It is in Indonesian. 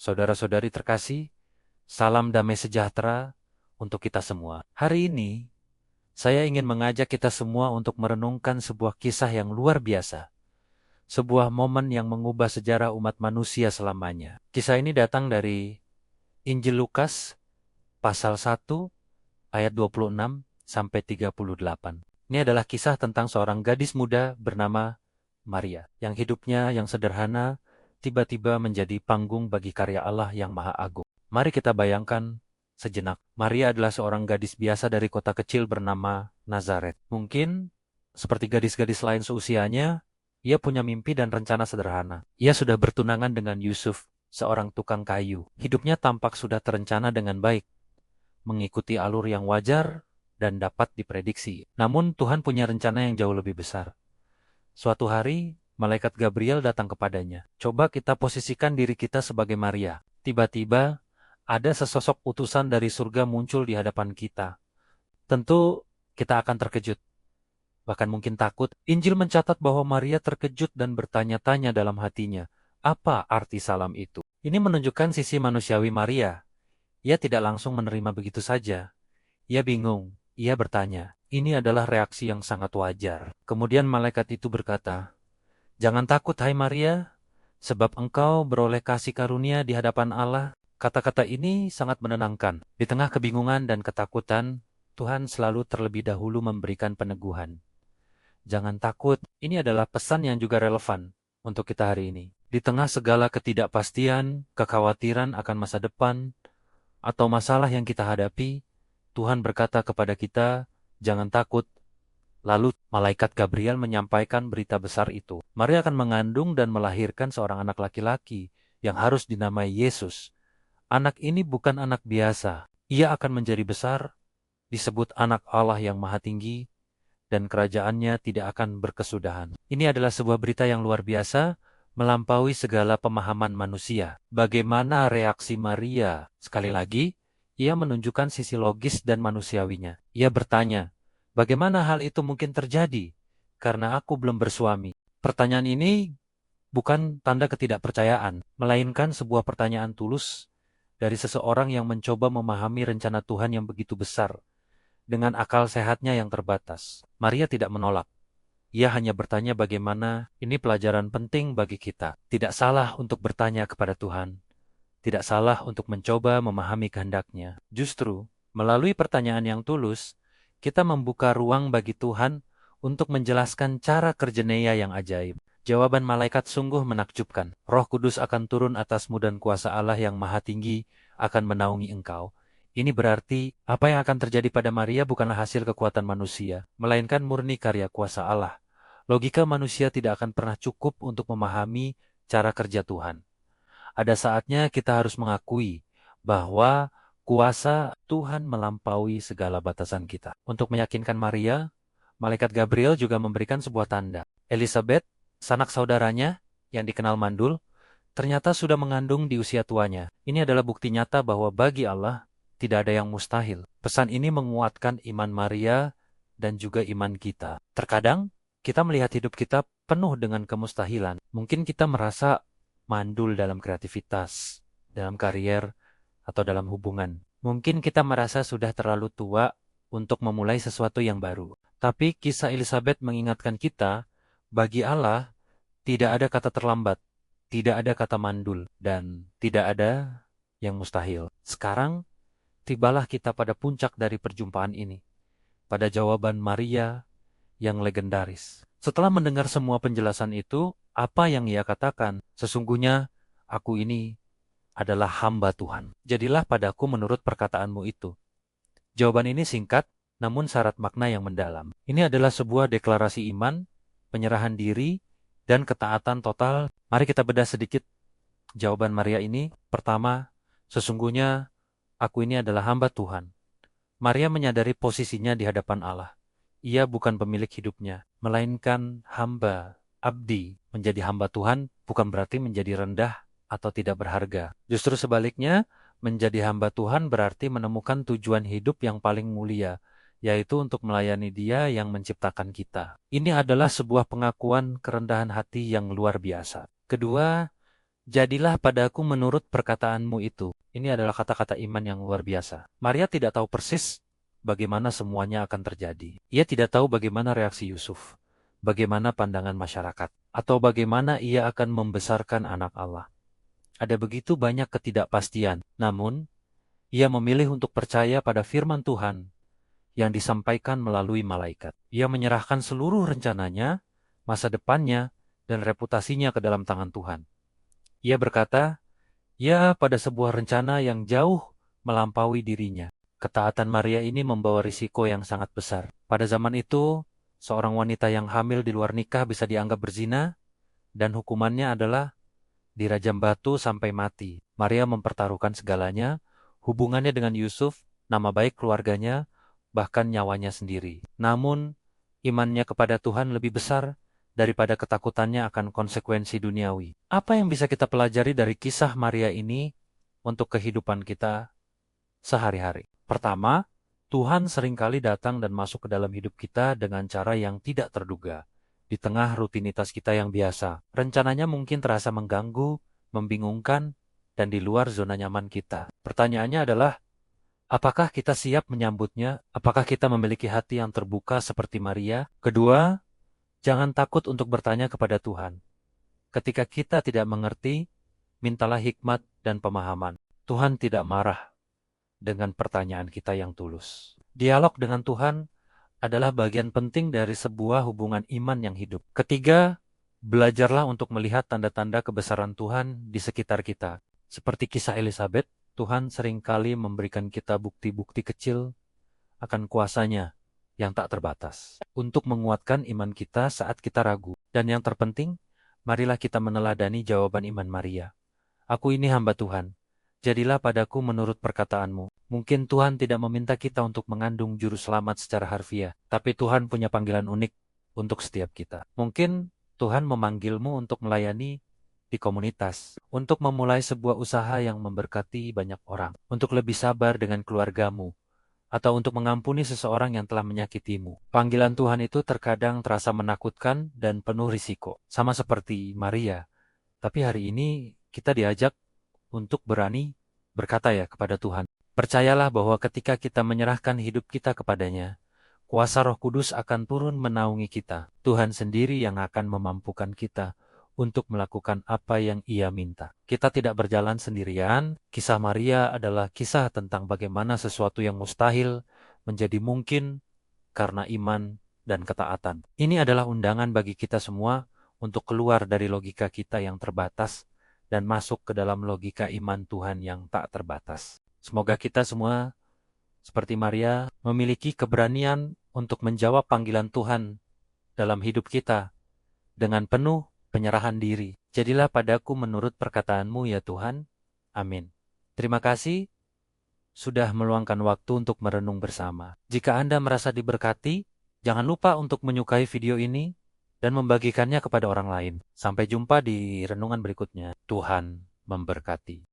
Saudara-saudari terkasih, salam damai sejahtera untuk kita semua. Hari ini, saya ingin mengajak kita semua untuk merenungkan sebuah kisah yang luar biasa. Sebuah momen yang mengubah sejarah umat manusia selamanya. Kisah ini datang dari Injil Lukas, pasal 1, ayat 26 sampai 38. Ini adalah kisah tentang seorang gadis muda bernama Maria, yang hidupnya yang sederhana tiba-tiba menjadi panggung bagi karya Allah yang maha agung. Mari kita bayangkan sejenak. Maria adalah seorang gadis biasa dari kota kecil bernama Nazaret. Mungkin seperti gadis-gadis lain seusianya, ia punya mimpi dan rencana sederhana. Ia sudah bertunangan dengan Yusuf, seorang tukang kayu. Hidupnya tampak sudah terencana dengan baik, mengikuti alur yang wajar dan dapat diprediksi. Namun Tuhan punya rencana yang jauh lebih besar. Suatu hari, malaikat Gabriel datang kepadanya. Coba kita posisikan diri kita sebagai Maria. Tiba-tiba, ada sesosok utusan dari surga muncul di hadapan kita. Tentu, kita akan terkejut. Bahkan mungkin takut. Injil mencatat bahwa Maria terkejut dan bertanya-tanya dalam hatinya, apa arti salam itu? Ini menunjukkan sisi manusiawi Maria. Ia tidak langsung menerima begitu saja. Ia bingung. Ia bertanya. Ini adalah reaksi yang sangat wajar. Kemudian malaikat itu berkata, "Jangan takut, hai Maria, sebab engkau beroleh kasih karunia di hadapan Allah." Kata-kata ini sangat menenangkan. Di tengah kebingungan dan ketakutan, Tuhan selalu terlebih dahulu memberikan peneguhan. Jangan takut, ini adalah pesan yang juga relevan untuk kita hari ini. Di tengah segala ketidakpastian, kekhawatiran akan masa depan, atau masalah yang kita hadapi, Tuhan berkata kepada kita, jangan takut. Lalu malaikat Gabriel menyampaikan berita besar itu. Maria akan mengandung dan melahirkan seorang anak laki-laki yang harus dinamai Yesus. Anak ini bukan anak biasa. Ia akan menjadi besar, disebut anak Allah yang maha tinggi, dan kerajaannya tidak akan berkesudahan. Ini adalah sebuah berita yang luar biasa, melampaui segala pemahaman manusia. Bagaimana reaksi Maria? Sekali lagi, ia menunjukkan sisi logis dan manusiawinya. Ia bertanya, bagaimana hal itu mungkin terjadi? Karena aku belum bersuami. Pertanyaan ini bukan tanda ketidakpercayaan, melainkan sebuah pertanyaan tulus dari seseorang yang mencoba memahami rencana Tuhan yang begitu besar dengan akal sehatnya yang terbatas. Maria tidak menolak. Ia hanya bertanya bagaimana ini pelajaran penting bagi kita. Tidak salah untuk bertanya kepada Tuhan. Tidak salah untuk mencoba memahami kehendak-Nya. Justru, melalui pertanyaan yang tulus, kita membuka ruang bagi Tuhan untuk menjelaskan cara kerja-Nya yang ajaib. Jawaban malaikat sungguh menakjubkan. Roh Kudus akan turun atasmu dan kuasa Allah yang maha tinggi akan menaungi engkau. Ini berarti apa yang akan terjadi pada Maria bukanlah hasil kekuatan manusia, melainkan murni karya kuasa Allah. Logika manusia tidak akan pernah cukup untuk memahami cara kerja Tuhan. Ada saatnya kita harus mengakui bahwa kuasa Tuhan melampaui segala batasan kita. Untuk meyakinkan Maria, malaikat Gabriel juga memberikan sebuah tanda. Elizabeth, sanak saudaranya yang dikenal mandul, ternyata sudah mengandung di usia tuanya. Ini adalah bukti nyata bahwa bagi Allah tidak ada yang mustahil. Pesan ini menguatkan iman Maria dan juga iman kita. Terkadang kita melihat hidup kita penuh dengan kemustahilan. Mungkin kita merasa mandul dalam kreativitas, dalam karier, atau dalam hubungan. Mungkin kita merasa sudah terlalu tua untuk memulai sesuatu yang baru. Tapi kisah Elizabeth mengingatkan kita, bagi Allah tidak ada kata terlambat, tidak ada kata mandul, dan tidak ada yang mustahil. Sekarang, tibalah kita pada puncak dari perjumpaan ini, pada jawaban Maria yang legendaris. Setelah mendengar semua penjelasan itu, apa yang ia katakan? Sesungguhnya, aku ini adalah hamba Tuhan. Jadilah padaku menurut perkataanmu itu. Jawaban ini singkat, namun syarat makna yang mendalam. Ini adalah sebuah deklarasi iman, penyerahan diri, dan ketaatan total. Mari kita bedah sedikit jawaban Maria ini. Pertama, sesungguhnya aku ini adalah hamba Tuhan. Maria menyadari posisinya di hadapan Allah. Ia bukan pemilik hidupnya, melainkan hamba, abdi. Menjadi hamba Tuhan bukan berarti menjadi rendah atau tidak berharga. Justru sebaliknya, menjadi hamba Tuhan berarti menemukan tujuan hidup yang paling mulia, yaitu untuk melayani Dia yang menciptakan kita. Ini adalah sebuah pengakuan kerendahan hati yang luar biasa. Kedua, Jadilah padaku menurut perkataanmu itu. Ini adalah kata-kata iman yang luar biasa. Maria tidak tahu persis bagaimana semuanya akan terjadi. Ia tidak tahu bagaimana reaksi Yusuf, bagaimana pandangan masyarakat, atau bagaimana ia akan membesarkan anak Allah. Ada begitu banyak ketidakpastian, namun ia memilih untuk percaya pada firman Tuhan yang disampaikan melalui malaikat. Ia menyerahkan seluruh rencananya, masa depannya, dan reputasinya ke dalam tangan Tuhan. Ia berkata, ya pada sebuah rencana yang jauh melampaui dirinya. Ketaatan Maria ini membawa risiko yang sangat besar. Pada zaman itu, seorang wanita yang hamil di luar nikah bisa dianggap berzina, dan hukumannya adalah dirajam batu sampai mati. Maria mempertaruhkan segalanya, hubungannya dengan Yusuf, nama baik keluarganya, bahkan nyawanya sendiri. Namun, imannya kepada Tuhan lebih besar daripada ketakutannya akan konsekuensi duniawi. Apa yang bisa kita pelajari dari kisah Maria ini untuk kehidupan kita sehari-hari? Pertama, Tuhan seringkali datang dan masuk ke dalam hidup kita dengan cara yang tidak terduga. Di tengah rutinitas kita yang biasa, rencananya mungkin terasa mengganggu, membingungkan, dan di luar zona nyaman kita. Pertanyaannya adalah, apakah kita siap menyambutnya? Apakah kita memiliki hati yang terbuka seperti Maria? Kedua, jangan takut untuk bertanya kepada Tuhan. Ketika kita tidak mengerti, mintalah hikmat dan pemahaman. Tuhan tidak marah dengan pertanyaan kita yang tulus. Dialog dengan Tuhan adalah bagian penting dari sebuah hubungan iman yang hidup. Ketiga, belajarlah untuk melihat tanda-tanda kebesaran Tuhan di sekitar kita. Seperti kisah Elizabeth, Tuhan seringkali memberikan kita bukti-bukti kecil akan kuasanya yang tak terbatas, untuk menguatkan iman kita saat kita ragu. Dan yang terpenting, marilah kita meneladani jawaban iman Maria. Aku ini hamba Tuhan. Jadilah padaku menurut perkataanmu. Mungkin Tuhan tidak meminta kita untuk mengandung juru selamat secara harfiah, tapi Tuhan punya panggilan unik untuk setiap kita. Mungkin Tuhan memanggilmu untuk melayani di komunitas, untuk memulai sebuah usaha yang memberkati banyak orang, untuk lebih sabar dengan keluargamu, atau untuk mengampuni seseorang yang telah menyakitimu. Panggilan Tuhan itu terkadang terasa menakutkan dan penuh risiko, sama seperti Maria. Tapi hari ini kita diajak untuk berani berkata ya kepada Tuhan. Percayalah bahwa ketika kita menyerahkan hidup kita kepadanya, kuasa Roh Kudus akan turun menaungi kita. Tuhan sendiri yang akan memampukan kita untuk melakukan apa yang Ia minta. Kita tidak berjalan sendirian. Kisah Maria adalah kisah tentang bagaimana sesuatu yang mustahil menjadi mungkin karena iman dan ketaatan. Ini adalah undangan bagi kita semua untuk keluar dari logika kita yang terbatas dan masuk ke dalam logika iman Tuhan yang tak terbatas. Semoga kita semua, seperti Maria, memiliki keberanian untuk menjawab panggilan Tuhan dalam hidup kita dengan penuh penyerahan diri. Jadilah padaku menurut perkataanmu ya Tuhan. Amin. Terima kasih sudah meluangkan waktu untuk merenung bersama. Jika Anda merasa diberkati, jangan lupa untuk menyukai video ini dan membagikannya kepada orang lain. Sampai jumpa di renungan berikutnya. Tuhan memberkati.